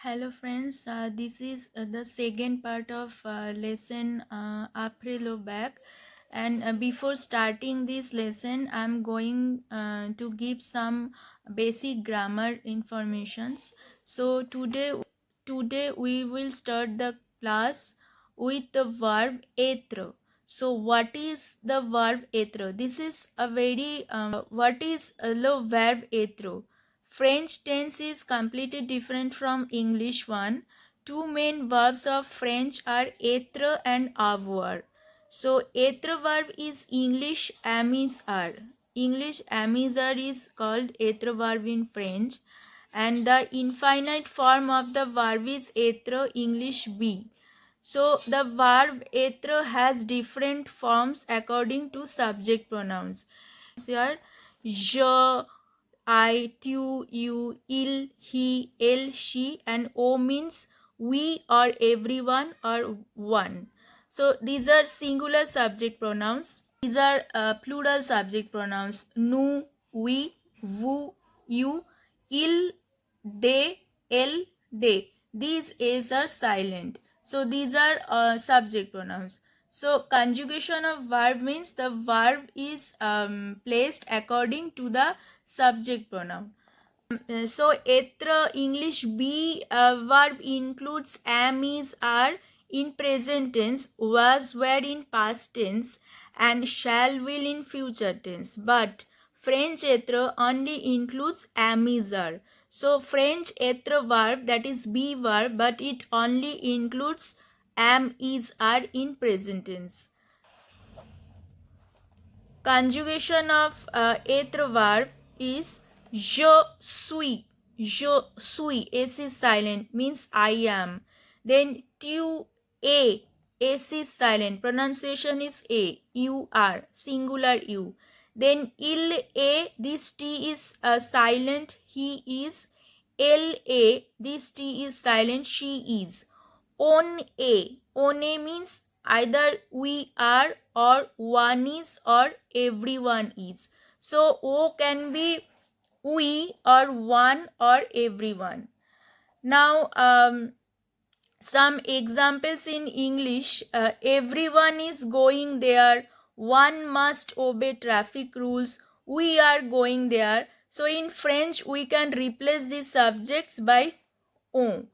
Hello friends, this is the second part of lesson Après le bac, and before starting this lesson I'm going to give some basic grammar informations. So today we will start the class with the verb etre. So what is the verb etre? This is a very what is the verb etre? French tense is completely different from English one. Two main verbs of French are etre and avoir. So etre verb is English amizar. English amizar is called etre verb in French, and the infinite form of the verb is etre, English be. So the verb etre has different forms according to subject pronouns. Here, je, I, tu, you, il, he, elle, she, and o means we or everyone or one. So these are singular subject pronouns. These are plural subject pronouns. Nous, we, vous, you, il, they, elle, they. These a's are silent. So these are subject pronouns. So conjugation of verb means the verb is placed according to the subject pronoun. So etre English be verb includes am, is, are in present tense, was, were in past tense, and shall, will in future tense. But French etre only includes am, is, are. So French etre verb, that is be verb, but it only includes am, is, are in present tense. Conjugation of etre verb is je suis. Je suis. S is silent, means I am. Then tu es. S is silent. Pronunciation is a. You are. Singular you. Then il est. This T is silent. He is. Elle est. This T is silent. She is. On a. On a means either we are or one is or everyone is. So O can be we or one or everyone. Now some examples in English. Everyone is going there. One must obey traffic rules. We are going there. So in French we can replace these subjects by on.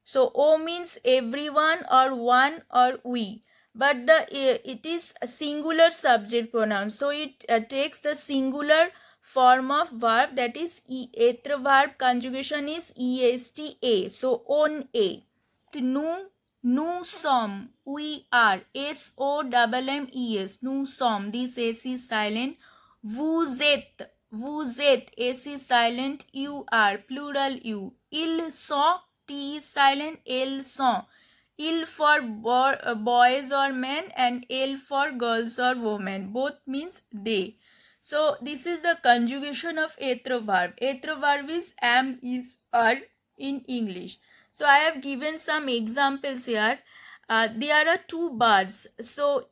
So O means everyone or one or we, but it is a singular subject pronoun, so it takes the singular form of verb, that is etre verb conjugation is esta. So on a. Nous sommes, we are, SOMMES, nous sommes, this S is silent. Vous êtes, S is silent. You are, plural you. Ils sont, T is silent. Elles sont. Il for boys or men, and elle for girls or women. Both means they. So this is the conjugation of etre verb. Etre verb is am, is, are in English. So I have given some examples here. There are two birds. So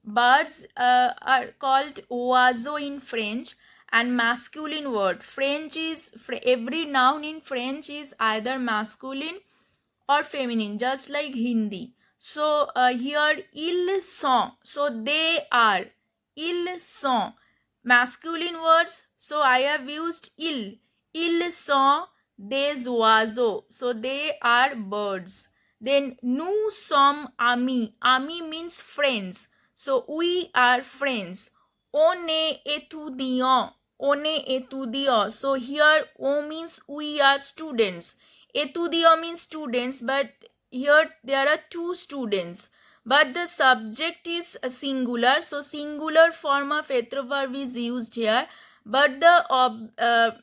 birds are called oiseaux in French, and masculine word. French is every noun in French is either masculine or feminine, just like Hindi. So here ils sont, so they are. Ils sont masculine words, so I have used il. Ils sont des oiseaux, so they are birds. Then nous sommes amis. Amis means friends, so we are friends. On est étudiant. On est étudiant, so here on means we are students. Étudiant means students, but here there are two students, but the subject is a singular, so singular form of etre verb is used here, but the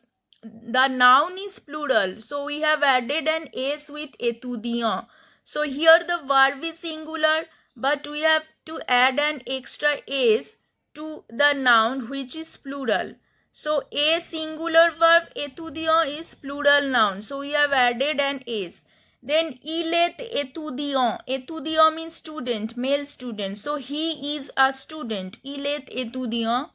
noun is plural, so we have added an s with étudiant. So here the verb is singular, but we have to add an extra s to the noun which is plural. So a singular verb étudiant is plural noun, so we have added an s. Then il est étudiant. Étudiant means student, male student. So he is a student. Il est étudiant.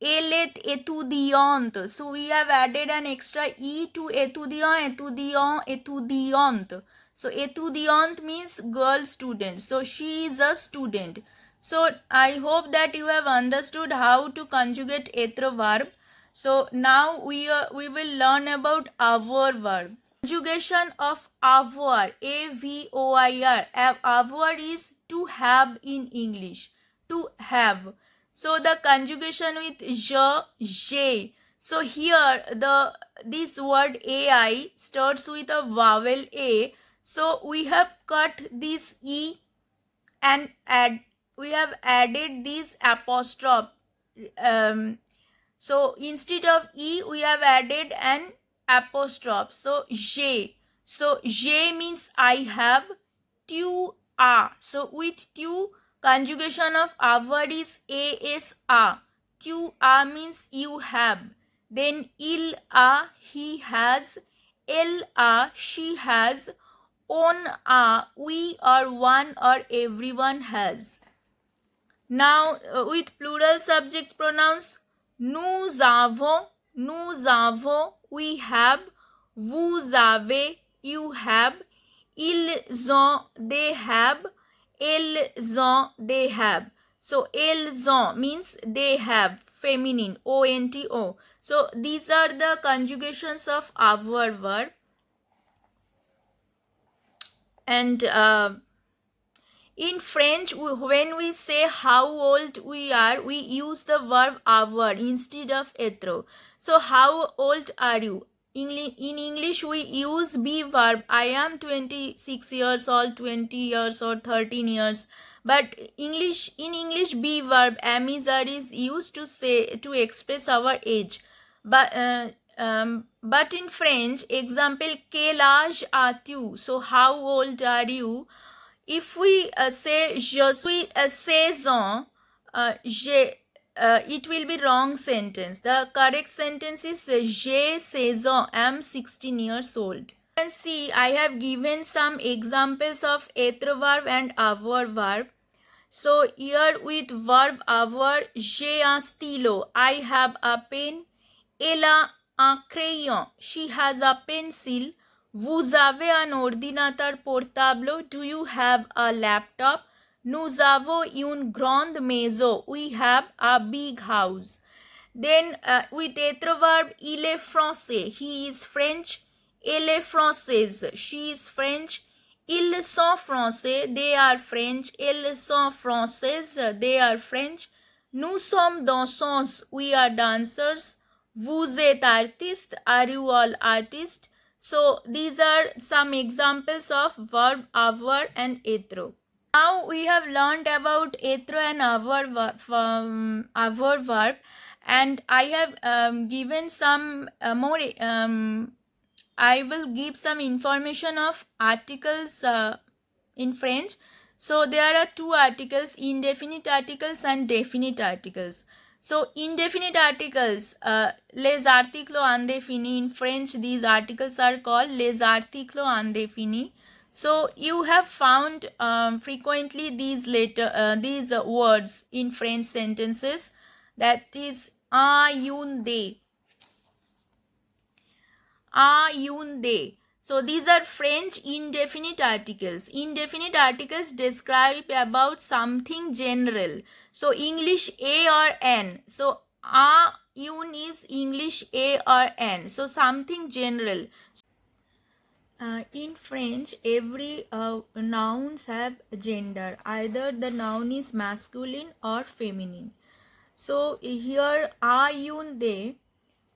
elle étudiante. So we have added an extra e to étudiant, étudiant, étudiante. So étudiante means girl student. So she is a student. So I hope that you have understood how to conjugate etre verb. So now we will learn about avoir verb. Conjugation of avoir, A-V-O-I-R. Avoir is to have in English. To have. So the conjugation with je, j'ai. So here this word ai starts with a vowel a. So we have cut this e and we have added this apostrophe. So instead of e we have added an apostrophe. So j'ai. So j'ai means I have. Tu as. So with tu, conjugation of avoir is a. Tu as means you have. Then il a, he has. Elle a, she has. On a, we or one or everyone has. Now with plural subjects pronouns, nous avons, we have. Vous avez, you have. Ils ont, they have. Elles ont, they have. So elles ont means they have, feminine, O-N-T-O. So these are the conjugations of avoir verb. And in French, when we say how old we are, we use the verb avoir instead of etre. So how old are you? In English, we use be verb. I am 26 years old, 20 years or 13 years. But in English, be verb am is used to express our age. But in French, example, quel âge as-tu? So how old are you? If we say je suis 16 ans, it will be wrong sentence. The correct sentence is j'ai 16 ans, I am 16 years old. You can see I have given some examples of etre verb and avoir verb. So here with verb avoir, j'ai un stylo, I have a pen. Elle a un crayon, she has a pencil. Vous avez un ordinateur portable, do you have a laptop? Nous avons une grande maison, we have a big house. Then with etre verb, il est français, he is French. Elle est française, she is French. Ils sont français, they are French. Elles sont françaises, they are French. Nous sommes danseuses, we are dancers. Vous êtes artiste, are you all artists? So these are some examples of verb avoir and etre. Now we have learned about etre and avoir verb, and I have given some more. I will give some information of articles in French. So there are two articles, indefinite articles and definite articles. So indefinite articles, les articles indéfinis. In French, these articles are called les articles indéfinis. So you have found frequently these words in French sentences. That is un, une, des. A, une, des. So these are French indefinite articles. Indefinite articles describe about something general. So English a or n. So a, une is English a or n. So something general. In French, every nouns have gender. Either the noun is masculine or feminine. So here a, une, des.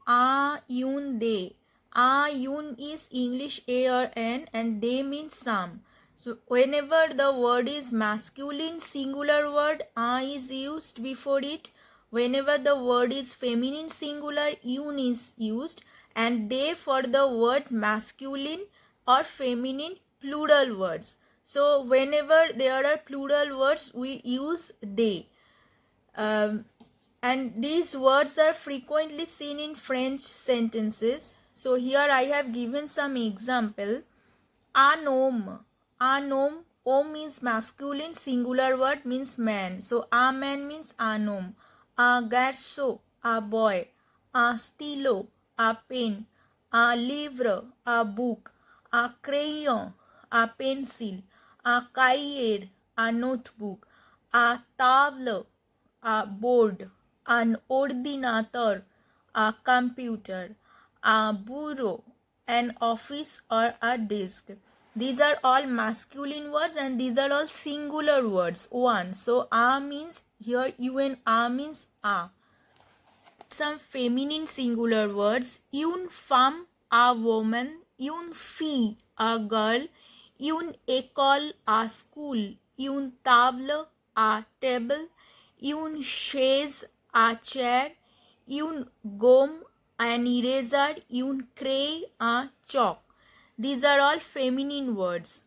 A, une, des. A, une is English a or n and they means some. So whenever the word is masculine singular word, a is used before it. Whenever the word is feminine singular, une is used, and they for the words masculine or feminine plural words. So whenever there are plural words, we use they. And these words are frequently seen in French sentences. So here I have given some example. Un homme. Un homme. Homme is masculine, singular word means man. So a man means un homme. A garçon. a boy, a stylo, a pen, a livre, a book, a crayon, a pencil, a cahier, a notebook, a table, a board, an ordinator, a computer, a bureau, an office or a desk. These are all masculine words and these are all singular words. One. So a means here un a means a. Some feminine singular words. Une femme, a woman. Une fille, a girl. Une école, a school. Une table, a table. Une chaise, a chair. Une gomme, an eraser. Une crayon, a chalk. These are all feminine words.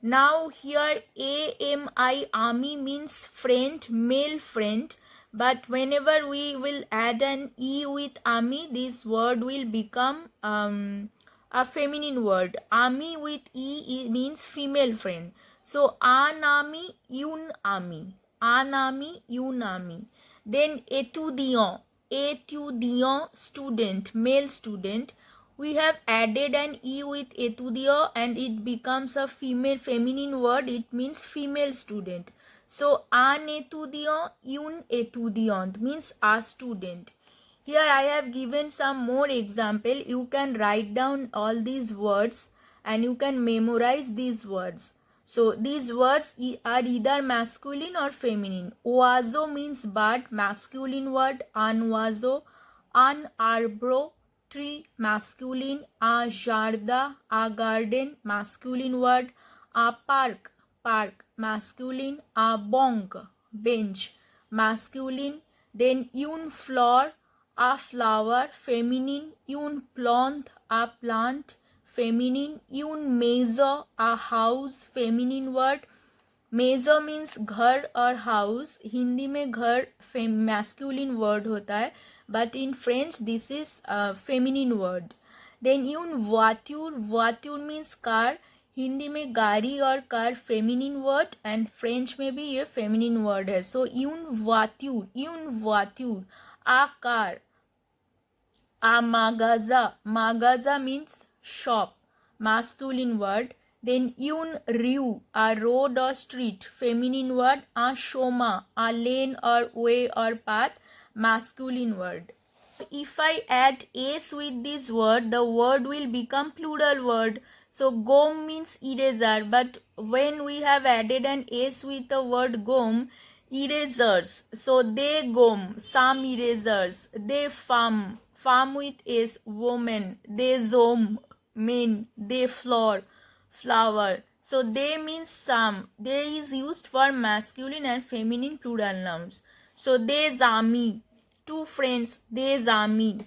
Now here AMI, army means friend, male friend. But whenever we will add an E with army, this word will become a feminine word. Army with E means female friend. So an army, un army. An army, un army. Then étudiant, student, male student. We have added an E with étudiant and it becomes a feminine word. It means female student. So un étudiant, une étudiante means a student. Here I have given some more example. You can write down all these words and you can memorize these words. So these words are either masculine or feminine. Oiseau means bird, masculine word. Un oiseau, un arbre, tree, masculine. A jardin, a garden, masculine word. A park, masculine. A banc, bench, masculine. Then une fleur, a flower, feminine. Une plante, a plant, feminine. Une maison, a house, feminine word. Meso means घर और house. Hindi में घर masculine word होता है but in French this is feminine word. Then यून वाट्यूर means car. Hindi में गाड़ी और car feminine word and French में भी ये फेमिनिन वर्ड है. सो यून वाट्यूर a car. A magaza means shop, masculine word. Then une rue, a road or street, feminine word. A chemin, a lane or way or path, masculine word. If I add s with this word, the word will become plural word. So gomme means eraser, but when we have added an s with the word gomme, erasers. So they gomme, some erasers. They farm with s, woman. They zoom, men. They floor, flower. So they means some. They is used for masculine and feminine plural nouns. So they amis, two friends. They amis.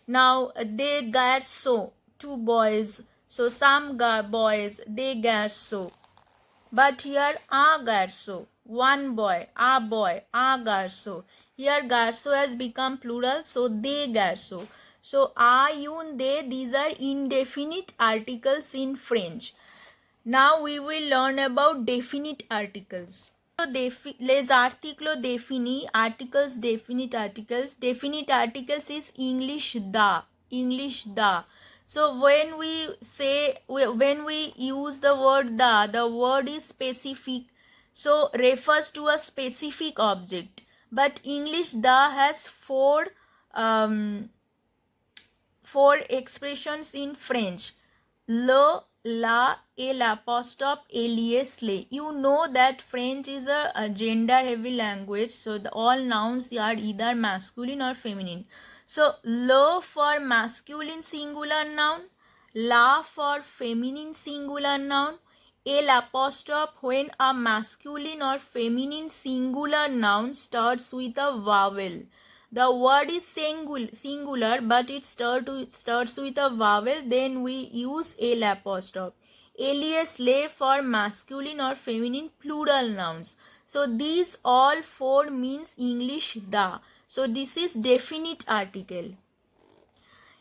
Now they garçon, two boys. So some boys, they garçon. But here a garçon, one boy, a garçon. Here garçon has become plural, so they garçon. So a, un, they, these are indefinite articles in French. Now we will learn about definite articles. So les articles définis, articles, definite articles. Definite articles is English da. So when we use the word the word is specific, so refers to a specific object. But English da has four expressions in French. Le, la, et l'apostrophe, alias, les. You know that French is a gender heavy language, so all nouns are either masculine or feminine. So le for masculine singular noun, la for feminine singular noun, et l'apostrophe when a masculine or feminine singular noun starts with a vowel. The word is singular, but it starts with a vowel. Then we use a apostrophe. Alias, les for masculine or feminine plural nouns. So these all four means English da. So this is definite article.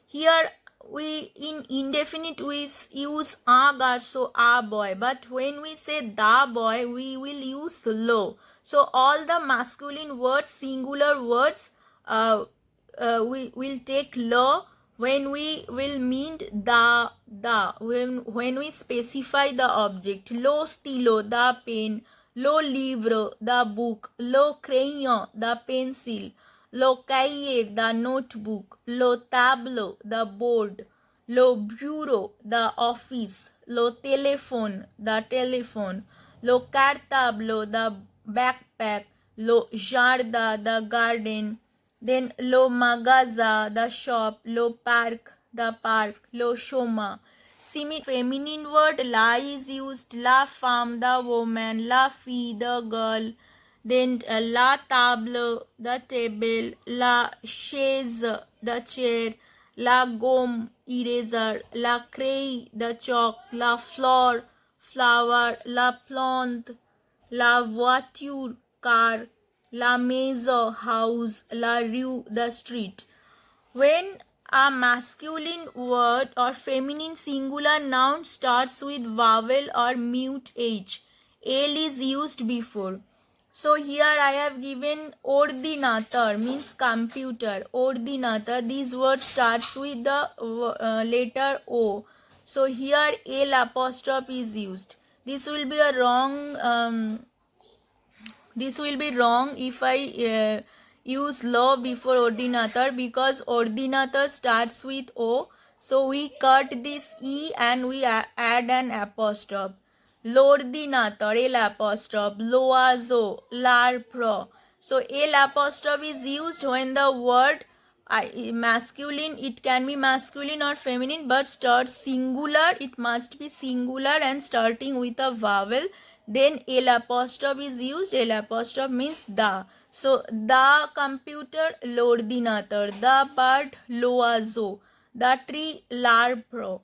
Here we in indefinite we use a garçon, a boy. But when we say da boy, we will use lo. So all the masculine words, singular words, we will take lo when we will mean when we specify the object. Lo stilo, the pen. Lo libro, the book. Lo crayon, the pencil. Lo cahier, the notebook. Lo tableau, the board. Lo bureau, the office. Lo téléphone, the telephone. Lo cartable, the backpack. Lo jardin, the garden. Then lo magaza, the shop. Lo park, the park. Lo shoma. Feminine word la is used. La femme, the woman. La fille, the girl. Then la table, the table. La chaise, the chair. La gomme, eraser. La craie, the chalk. La fleur, flower. La plante, la voiture, car. La maison, house. La rue, the street. When a masculine word or feminine singular noun starts with vowel or mute h, l is used before. So here I have given ordinator, means computer. Ordinator, this word starts with the letter O. So here L apostrophe is used. This will be a wrong if I use law before ordinator, because ordinator starts with O. So we cut this E and we add an apostrophe. L'ordinateur, L apostrophe. L'oiseau, l'arbre. So L apostrophe is used when the word masculine, it can be masculine or feminine, but starts singular, it must be singular and starting with a vowel. Then L apostrophe is used. L apostrophe means the. So the computer, l'ordinateur. The bird, l'oiseau. The tree, l'arbre.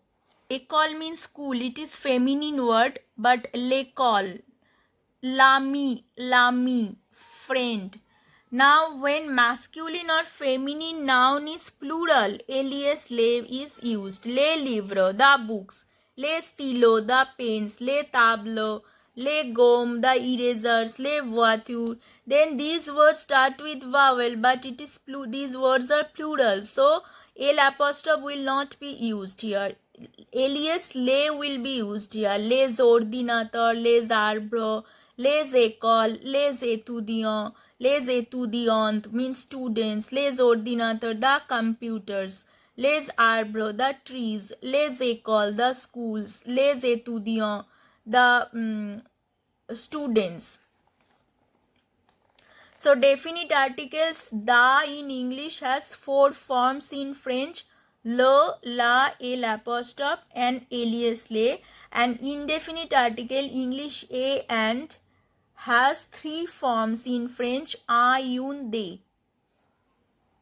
École means school. It is feminine word, but l'école. L'ami, friend. Now when masculine or feminine noun is plural, alias les is used. Les livres, the books. Les stylos, the pens. Les tableaux, les gommes, the erasers. Les voitures. Then these words start with vowel, but it is these words are plural. So L apostrophe will not be used here. Alias les will be used here. Les ordinateurs, les arbres, les écoles, les étudiants, les étudiantes means students, les ordinateurs, the computers, les arbres, the trees, les écoles, the schools, les étudiants, the students. So definite articles da in English has 4 forms in French: le, la, l apostrophe and alias les. And indefinite article English a and has 3 forms in French: a, un, de.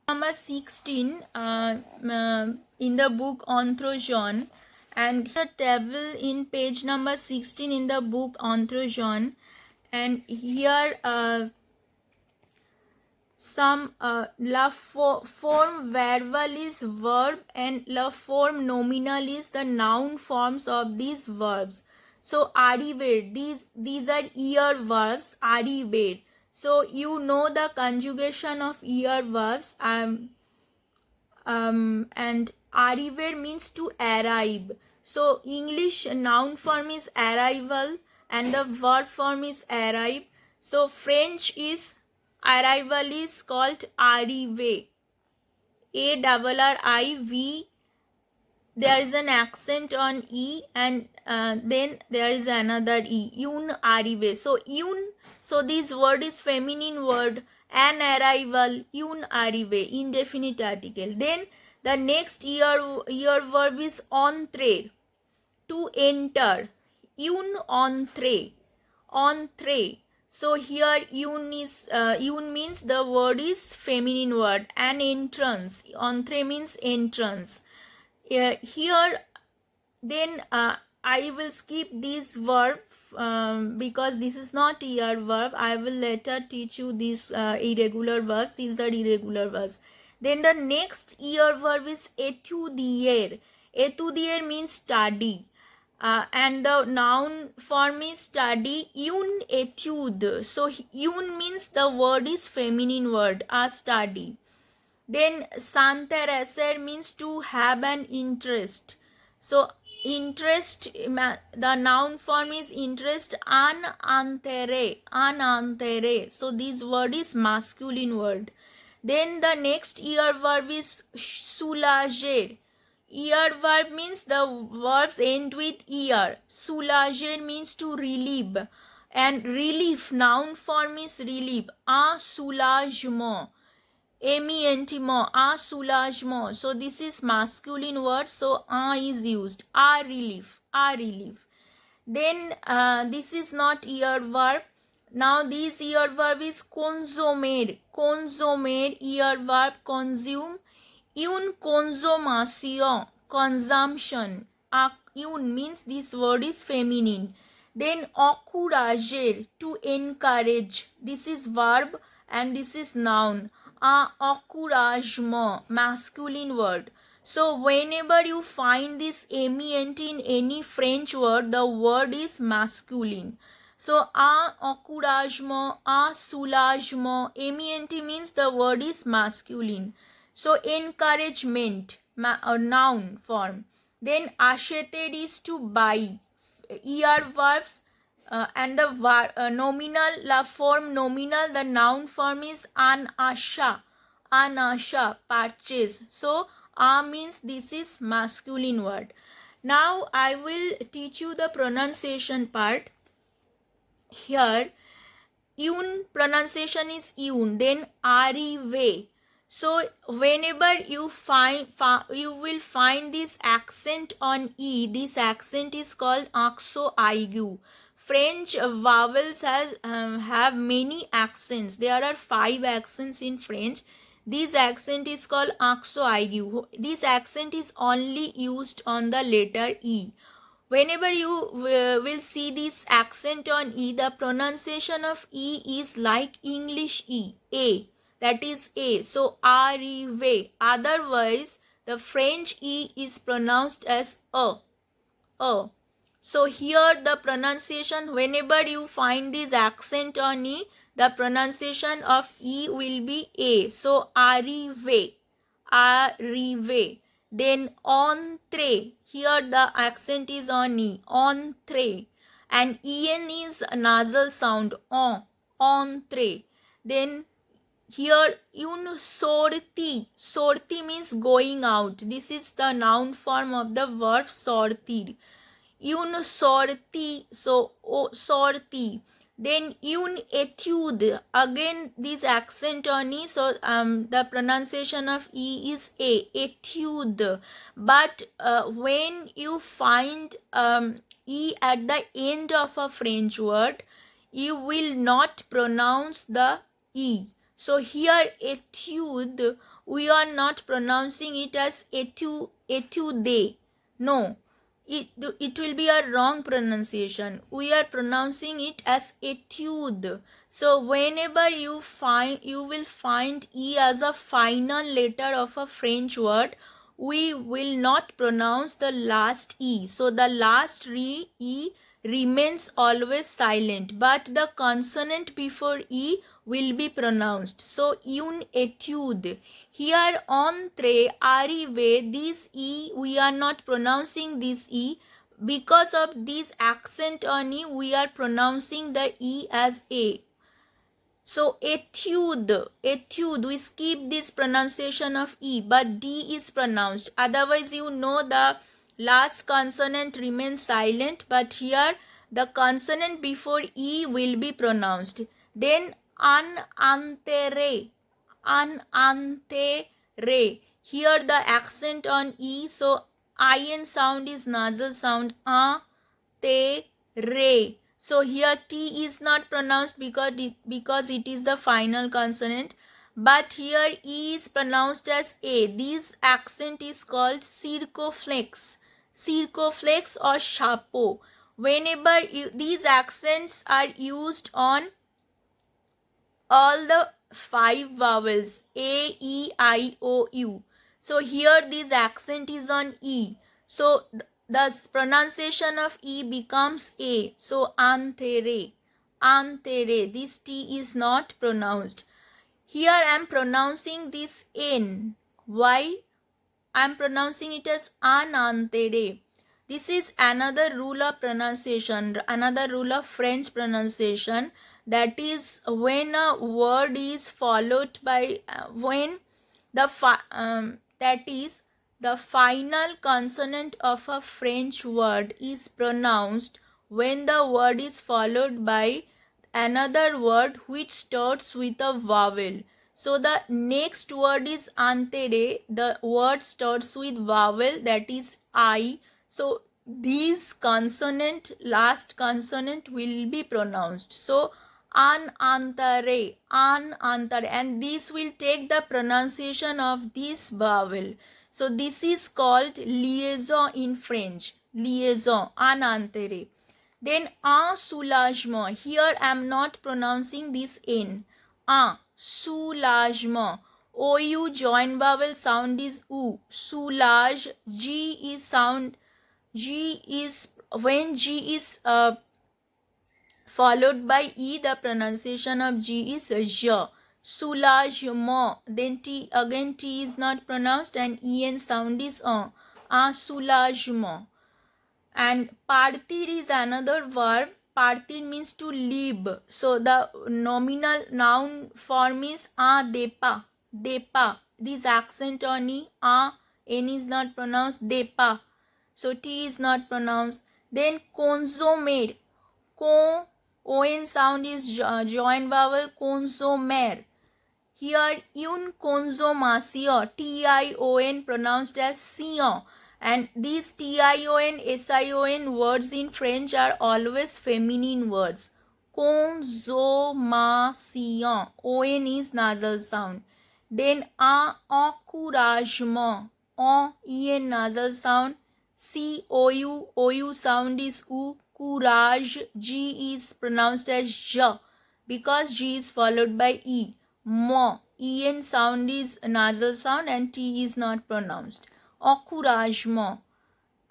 Number 16 in the book Entre Jeunes, and the table in page number 16 in the book Entre Jeunes, and here some la form verbal is verb and la form nominal is the noun forms of these verbs. So arriver, these are year verbs. Arriver, so you know the conjugation of year verbs. And arriver means to arrive. So English noun form is arrival and the verb form is arrive. So French is arrival is called arrive. A-R-R-I-V. There is an accent on E, and then there is another E. Un arrive. So un. So this word is feminine word. An arrival. Un arrive. Indefinite article. Then the next year verb is entre. To enter. Un entre. Entre. So here un means the word is feminine word. An entrance. Entre means entrance. Here then I will skip this verb because this is not year verb. I will later teach you these irregular verbs. These are irregular verbs. Then the next year verb is étudier. Étudier means study. And the noun form is study. Une étude. So une means the word is feminine word, a study. Then s'intéresser means to have an interest. So interest, the noun form is interest, an enteré. So this word is masculine word. Then the next ear verb is soulager. Ear verb means the verbs end with ear. Soulager means to relieve. And relief, noun form is relief. Un soulagement. Amientement, un soulagement. So this is masculine word. So un is used. A relief. A relief. Then this is not ear verb. Now this ear verb is consommer. Consommer, ear verb consume. Une consommation, consumption. Une means this word is feminine. Then encourager, to encourage. This is verb and this is noun. Encouragement, masculine word. So whenever you find this ament in any French word, the word is masculine. So encouragement, soulagement, ament means the word is masculine. So encouragement, noun form. Then acheter is to buy. Er verbs and the nominal, la form nominal, the noun form is anasha, purchase. So means this is masculine word. Now I will teach you the pronunciation part. Here une pronunciation is une, then arrive. So whenever you you will find this accent on e, this accent is called accent aigu. French vowels have many accents. There are 5 accents in French. This accent is called accent aigu. This accent is only used on the letter e. Whenever you will see this accent on e, the pronunciation of e is like English e, a, that is a. So arrive. Otherwise the French e is pronounced as a. So here the pronunciation, whenever you find this accent on e, the pronunciation of e will be a. So arrive. Then entre. Here the accent is on e. Entre. And en is nasal sound. Entre. Then here une sortie. Sortie means going out. This is the noun form of the verb sortir. Une sortie. So sortie. Then une etude. Again this accent on e. So the pronunciation of e is a. Etude. But when you find e at the end of a French word, you will not pronounce the e. So here etude, we are not pronouncing it as etude. No. It will be a wrong pronunciation. We are pronouncing it as etude. So whenever you will find e as a final letter of a French word, we will not pronounce the last e. So the last e remains always silent, but the consonant before e will be pronounced. So une etude. Here entre, arrive, this e, we are not pronouncing this e. Because of this accent on e, we are pronouncing the e as a. So etude, we skip this pronunciation of e, but d is pronounced. Otherwise you know the last consonant remains silent, but here the consonant before e will be pronounced. Then enteré. Here the accent on e, so in sound is nasal sound. Re. So here t is not pronounced because it is the final consonant. But here e is pronounced as a. This accent is called circumflex. Circumflex or chapeau. Whenever these accents are used on all the 5 vowels a, e, I, o, u. So here this accent is on e. So the pronunciation of e becomes a. So enteré. This t is not pronounced. Here I am pronouncing this N. Why? I am pronouncing it as anantere. This is another rule of pronunciation, another rule of French pronunciation. That is when a word is followed by when that is the final consonant of a French word is pronounced when the word is followed by another word which starts with a vowel. So the next word is antere. The word starts with vowel, that is I. So these consonant, last consonant will be pronounced. So anantare, and this will take the pronunciation of this vowel. So this is called liaison in French. Liaison, anantare. Then un soulagement. Here I am not pronouncing this N. Un soulagement. OU joint vowel sound is U. Soulage. G is sound. G is when G is followed by E, the pronunciation of G is J. Soulagement. Then T, again T is not pronounced and EN sound is Un soulagement. And partir is another verb. Partir means to leave. So the nominal noun form is a depa. Depa. This accent on E, a, N is not pronounced. Depa. So T is not pronounced. Then consommer. Con, O-N sound is joint vowel. Consommer. Here une consommation, T-I-O-N pronounced as sion, and these T-I-O-N, S-I-O-N words in French are always feminine words. Consommation, O-N is nasal sound. Then encouragement, E-N nasal sound. C-O-U, O-U sound is U. Courage, G is pronounced as J because G is followed by E. Mo, En sound is nasal sound and T is not pronounced. Encouragement.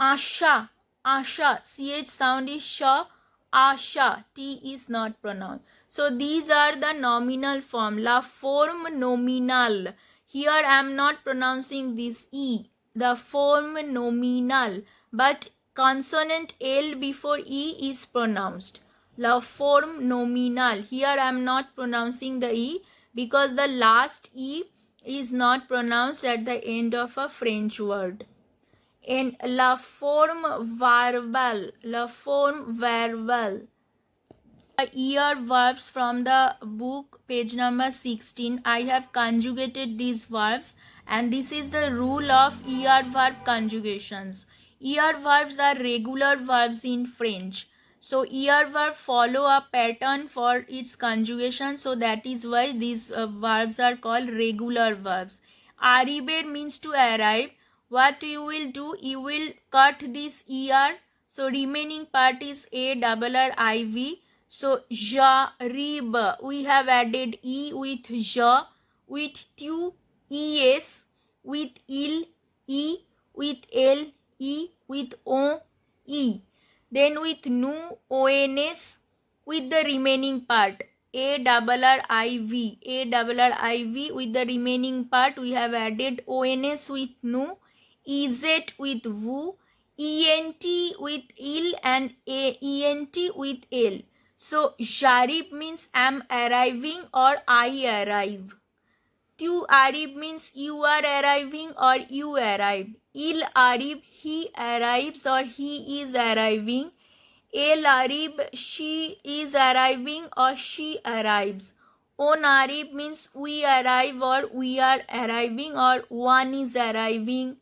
Asha, Asha, CH sound is Sha. Asha, T is not pronounced. So these are the nominal form. La forme nominal. Here I am not pronouncing this E. The form nominal. But consonant L before E is pronounced. La forme nominal. Here I am not pronouncing the E because the last E is not pronounced at the end of a French word. In la forme verbal, la forme verbal. Ear verbs from the book, page number 16. I have conjugated these verbs, and this is the rule of ear verb conjugations. Ear verbs are regular verbs in French. So ear verb follow a pattern for its conjugation. So that is why these verbs are called regular verbs. Arriver means to arrive. What you will do? You will cut this ER. So remaining part is ARRIV. So jarib. We have added E with ja, with tu es, with il E, with L E, with O E. Then with nu ons, with the remaining part ARRIV, ARRIV with the remaining part we have added ons with nu, ez with vu, ent with il and ent with l. So jarib means am arriving or I arrive. Tu arrive means you are arriving or you arrive. Il arrive, he arrives or he is arriving. El arrive, she is arriving or she arrives. On arrive means we arrive or we are arriving or one is arriving.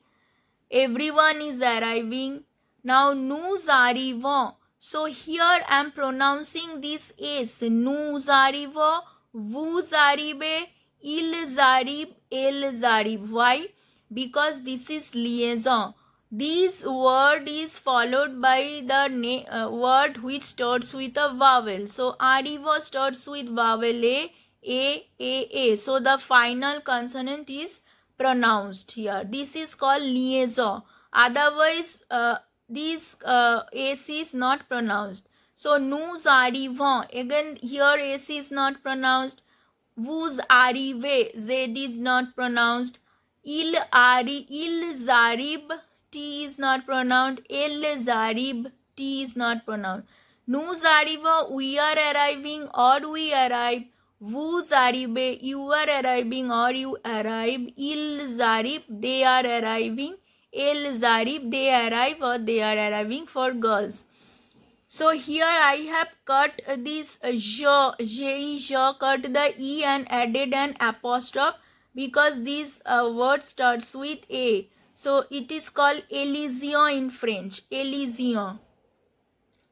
Everyone is arriving. Now nous arrivons. So here I am pronouncing this S. Nous arrivons, vous arrivez, ils arrivent, elles arrivent. Why? Because this is liaison. This word is followed by the word which starts with a vowel. So arrivo starts with vowel A. So the final consonant is pronounced here. This is called liaison. Otherwise, this S is not pronounced. So nous arrivons. Again, here S is not pronounced. Vous arrivez, Z is not pronounced. Il zarib, T is not pronounced. El zarib, T is not pronounced. Nous arrivons, we are arriving or we arrive. Vous arrivez, you are arriving or you arrive. Ils arrivent, they are arriving. Elles arrivent, they arrive or they are arriving for girls. So here I have cut this cut the E and added an apostrophe because this word starts with A. So it is called Elysion in French. Elysion.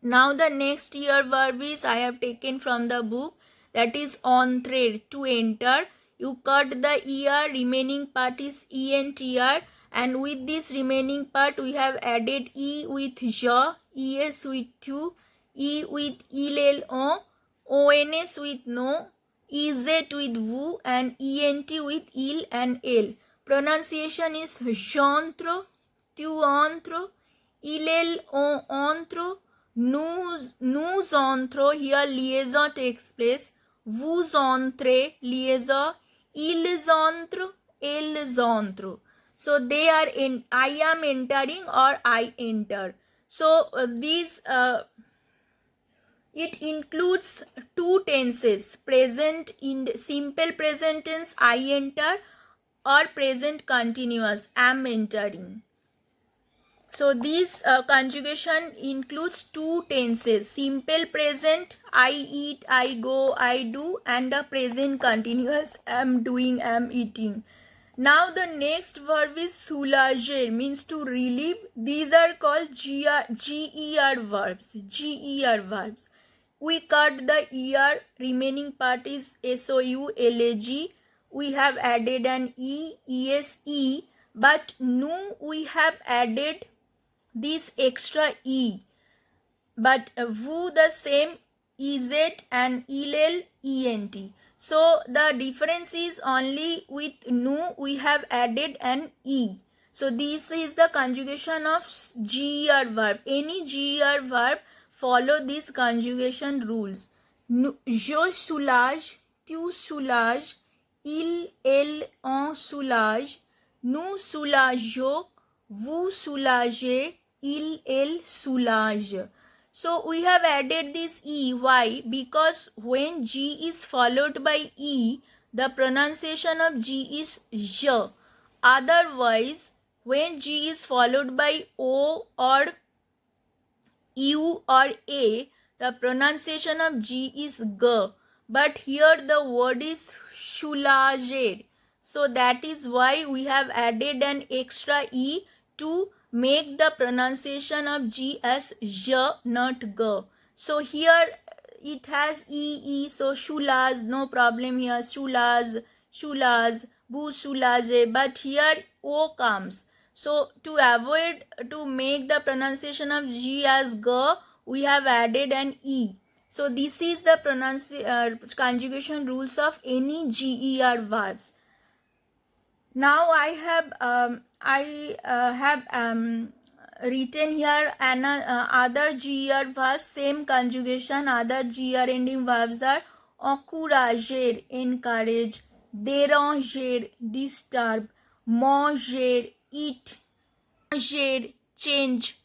Now the next year verb is I have taken from the book, that is entre, to enter. You cut the ER, remaining part is ENTR, and with this remaining part we have added E with je, ES with tu, E with ILLON, ONS with no, EZ with vous, and ENT with il and el. Pronunciation is j'entre, tu entres, il on entre, nous entrons, here liaison takes place. Vous entrez, liaison. Ils entrent, elles entrent. So they are in, I am entering or I enter. So it includes two tenses, present in simple present tense, I enter, or present continuous, am entering. So this conjugation includes two tenses, simple present, I eat, I go, I do, and the present continuous, am doing, am eating. Now the next verb is soulager, means to relieve. These are called GER verbs. GER verbs. We cut the ER, remaining part is SOULAG. We have added an ESE, but no, we have added this extra E, but vous the same EZ and ENT. So the difference is only with nu we have added an E. So this is the conjugation of GER verb. Any GER verb follow these conjugation rules. Je soulage, tu soulages, elle, on soulage, nous soulageons, vous soulagez, elle soulage. So we have added this E. Why? Because when G is followed by E, the pronunciation of G is je. Otherwise, when G is followed by O or U or A, the pronunciation of G is G. But here the word is soulager. So that is why we have added an extra E to make the pronunciation of G as je, not G. So here it has E, so soulage, no problem here, soulage, vous soulagez, but here O comes. So to avoid to make the pronunciation of G as G, we have added an E. So this is the conjugation rules of any GER verbs. Now I have written here other GER verbs, same conjugation. Other GER ending verbs are encourager, encourage, déranger, disturb, manger, eat, changer, change,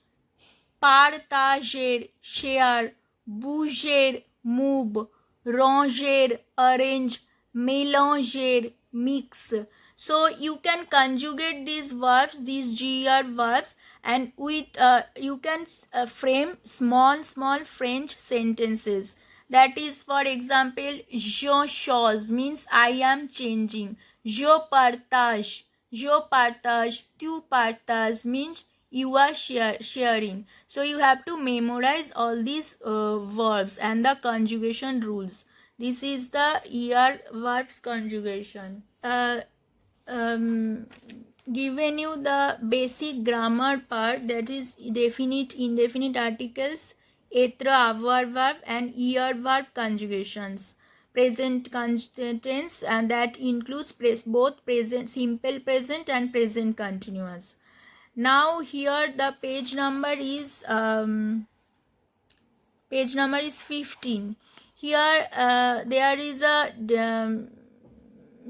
partager, share, bouger, move, ranger, arrange, mélanger, mix. So you can conjugate these verbs, these GER verbs, and with you can frame small French sentences. That is, for example, je chose means I am changing. Je partage, tu partages means you are sharing. So you have to memorize all these verbs and the conjugation rules. This is the ER verbs conjugation. Given you the basic grammar part, that is definite, indefinite articles, etre, avoir verb, and ER verb conjugations. Present tense, and that includes both present simple present and present continuous. Now here the page number is 15. Here there is a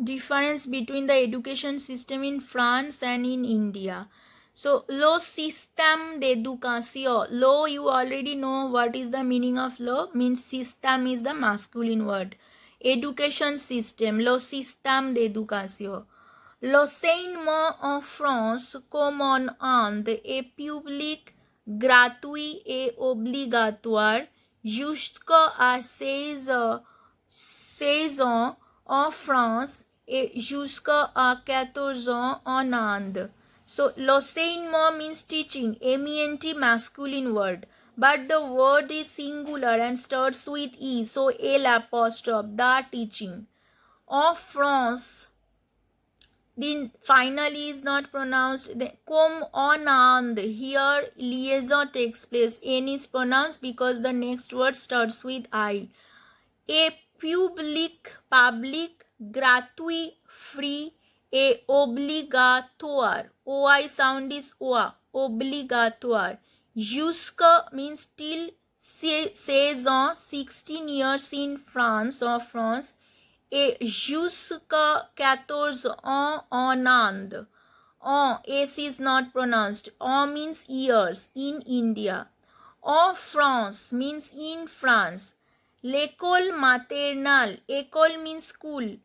difference between the education system in France and in India. So, lo système d'éducation. Lo, you already know what is the meaning of lo. Means system is the masculine word. Education system. Lo système d'éducation. L'enseignement en France commande est public, gratuit et obligatoire jusqu'à 16 ans en France et jusqu'à 14 ans en Inde. So, l'enseignement means teaching, MENT masculine word. But the word is singular and starts with E, so L apostrophe, the teaching. En France, the finally is not pronounced. Comme on and here liaison takes place. N is pronounced because the next word starts with I. A public, gratuit, free, a obligatoire. OI sound is OA. Obligatoire. Jusqu'à means till 16 ans, 16 years in France or France. Et jusqu'à 14 ans en Inde. En, S is not pronounced. En means years in India. En France means in France. L'école maternelle. École means school.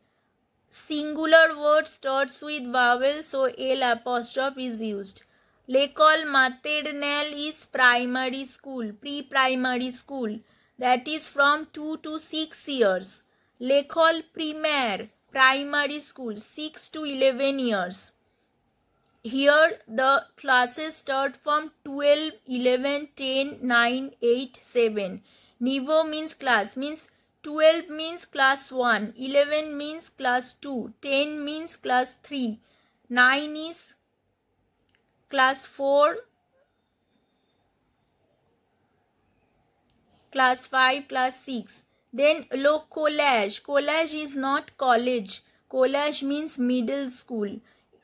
Singular word starts with vowel, so L apostrophe is used. L'école maternelle is primary school, pre-primary school. That is from 2 to 6 years. L'école primaire, primary school, 6 to 11 years. Here the classes start from 12, 11, 10, 9, 8, 7. Niveau means class, means 12 means class 1, 11 means class 2, 10 means class 3, 9 is class 4, class 5, class 6. Then lo college. College is not college. College means middle school.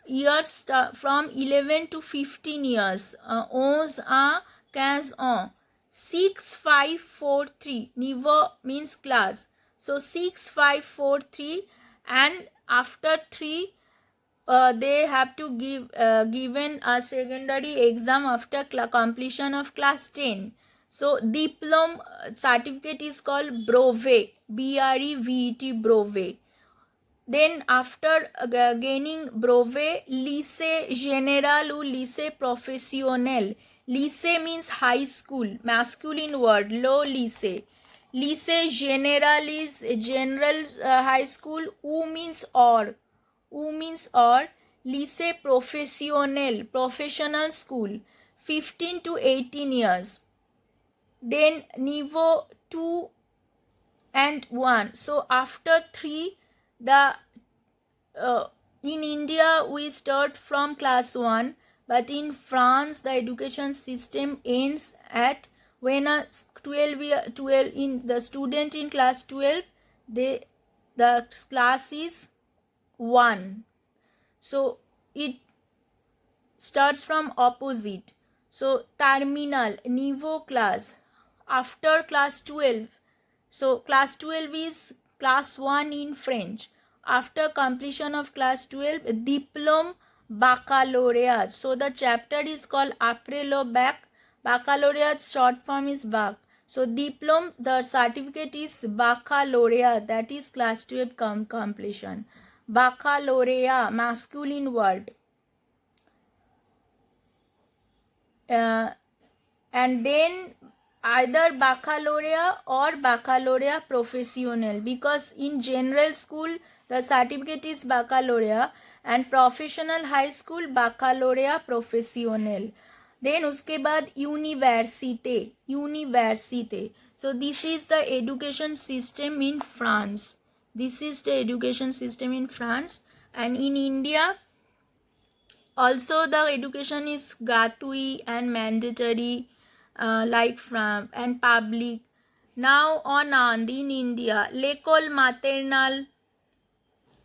Years from 11 to 15 years. 11 à 15 ans. 6, 5, 4, 3. Niveau means class. So 6, 5, 4, 3 and after 3 they have to give given a secondary exam after completion of class 10. So diploma certificate is called brevet, brevet, brevet. Then after gaining brevet, lycée général or lycée professionnel. Lycée means high school, masculine word, low lycée. Lycée général is general high school, ou means or. U means or. Lycée professionnel, professional school, 15 to 18 years. Then niveau 2 and 1. So after 3, the in India we start from class 1, but in France the education system ends at when a 12 in the student in class 12, the class is 1. So it starts from opposite. So terminal, niveau class, after class 12. So class 12 is class 1 in French. After completion of class 12, diplôme baccalaureate. So the chapter is called après le bac. Baccalaureate short form is bac. So diplôme, the certificate is baccalaureate, that is class 12 completion. Baccalaureate, masculine word. And then either baccalaureate or baccalaureate professionnel, because in general school the certificate is baccalaureate and professional high school baccalaureate professionnel. Then uske baad université. So this is the education system in France. This is the education system in France. And in India also the education is gratuit and mandatory, like from and public. Now on in India, l'école maternelle,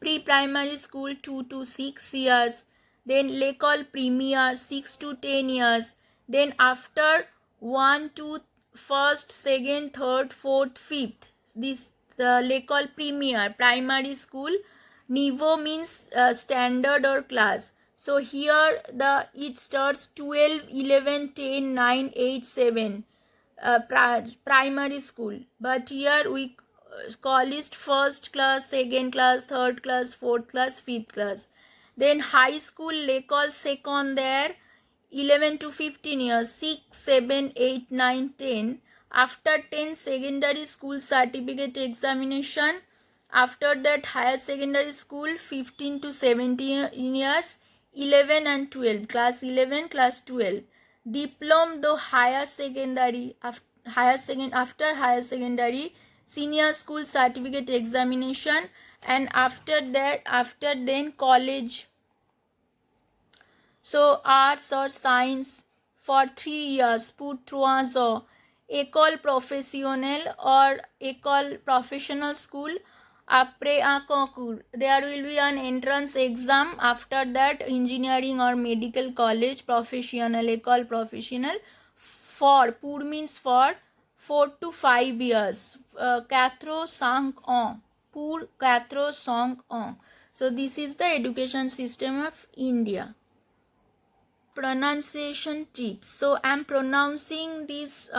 pre-primary school 2 to 6 years, then l'école primaire 6 to 10 years, then after 1 to first, second, third, fourth, fifth, this l'école primaire, primary school, Niveau means standard or class. So here it starts 12, 11, 10, 9, 8, 7 primary school. But here we call it first class, second class, third class, fourth class, fifth class. Then high school l'école secondaire 11 to 15 years, 6, 7, 8, 9, 10. After 10, secondary school certificate examination. After that, higher secondary school 15 to 17 years, 11 and 12, class 11, class 12. Diploma though higher secondary, after higher secondary, senior school certificate examination, and after then college. So arts or science for 3 years put through as a école professionnelle or école professional school. Après un concours, there will be an entrance exam. After that, engineering or medical college, professionnel, école professionnelle. For pour means for 4 to 5 years. 4 5 ans. Pour 4 5 ans. So this is the education system of India. Pronunciation tips. So I'm pronouncing these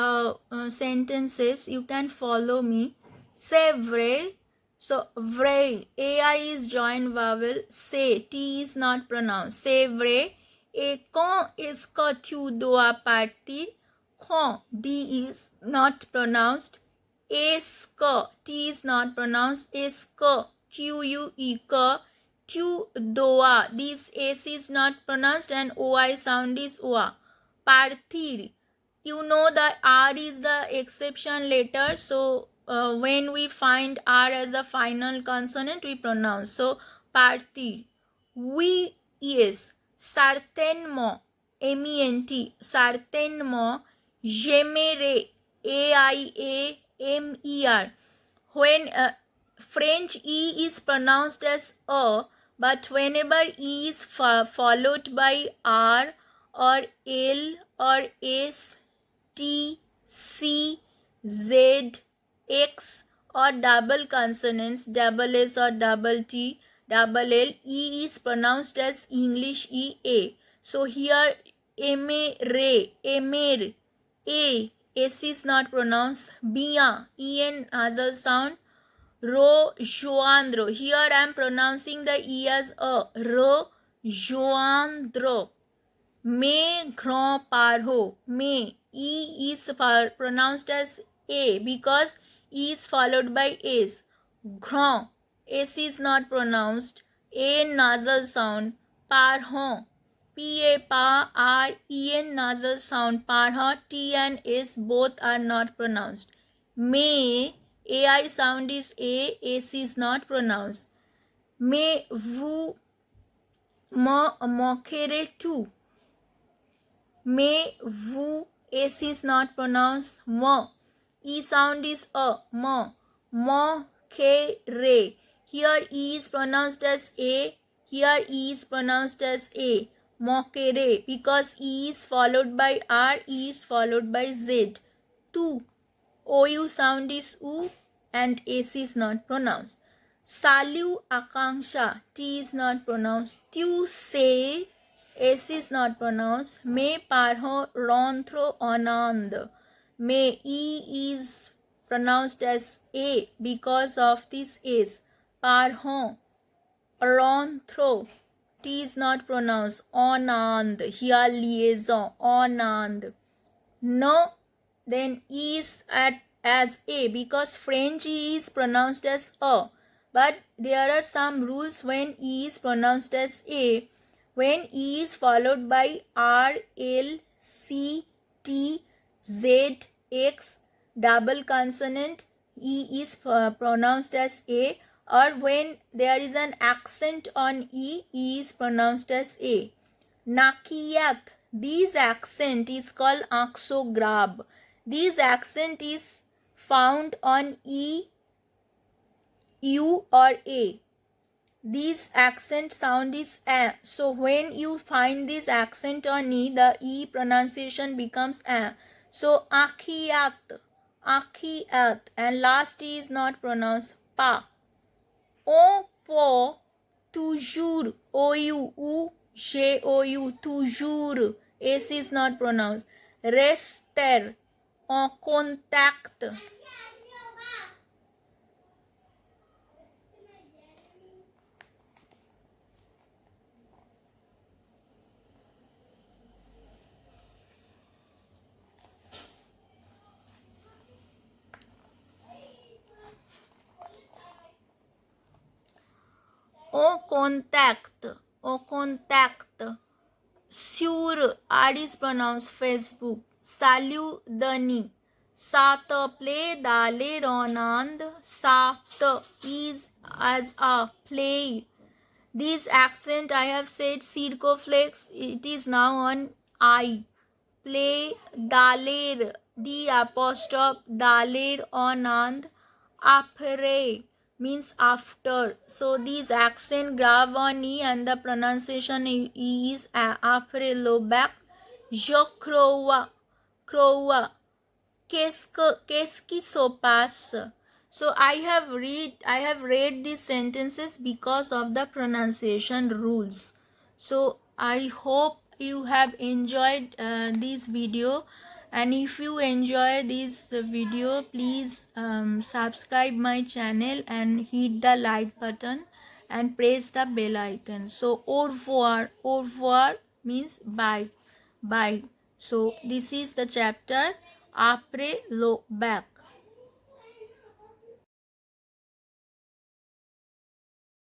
sentences. You can follow me. C'est vrai. So vrai, ai is joint vowel. C'est, t is not pronounced. C'est vrai. Et quand est-ce que tu dois partir? Quand, d is not pronounced. Est-ce que, t is not pronounced. Est-ce que, q-u-e, que. Tu doa, this s is not pronounced and oi sound is oa. Partir, you know the r is the exception letter, so when we find r as a final consonant we pronounce. So partir. Oui, yes. Certainement, ment, certainement. J'aimerais, aimer. When French e is pronounced as a, but whenever e is followed by r or l or s, t, c, z, x or double consonants, double s or double t, double l, e is pronounced as English e, a. So here aimer, aimer, a, s is not pronounced. Bien, en nasal sound. Rejoindre. Here I am pronouncing the E as a. Rejoindre. Mes grands-parents. Mes. E is pronounced as A because E is followed by S. Grand. S is not pronounced. A nasal sound. Parents. P-A-R-E-N nasal sound. Parents. T and S both are not pronounced. May. AI sound is A, S is not pronounced. Mais vous me moquerez tout. Mais vous, S is not pronounced. Me. E sound is A, me. Moquerez. Here E is pronounced as A. Here E is pronounced as A. Moquerez. Because E is followed by R, E is followed by Z. Tu. OU sound is U and S is not pronounced. Salut Akanksha, T is not pronounced. Tu sais, S is not pronounced. Mes parents rentrent en Inde. May E is pronounced as A because of this S. Parents rentrent. T is not pronounced. En Inde. Here liaison. En Inde. No, then E is as A because French E is pronounced as A. But there are some rules when E is pronounced as A. When E is followed by R, L, C, T, Z, X, double consonant, E is pronounced as A. Or when there is an accent on E, E is pronounced as A. Nakiyak. This accent is called axograb. This accent is found on E, U or A. This accent sound is A. So when you find this accent on E, the E pronunciation becomes A. So akiyat, akiyat, and last E is not pronounced pa. On peut toujours, ou, jou, toujours, s is not pronounced. Rester en contact. Au contact, au contact. Sur, R is pronounced Facebook. Salut Dani. Sat play dale ronand. Saft is as a play. This accent I have said circumflex, it is now on I. Play daler, D apostrophe daler onand. Apre means after. So these accent grave on E and the pronunciation is apre low back. Je crois, crois. Qu'est-ce qui se passe? So I have read these sentences because of the pronunciation rules. So I hope you have enjoyed this video, and if you enjoy this video, please subscribe my channel and hit the like button and press the bell icon. So au revoir means bye. So this is the chapter après le bac.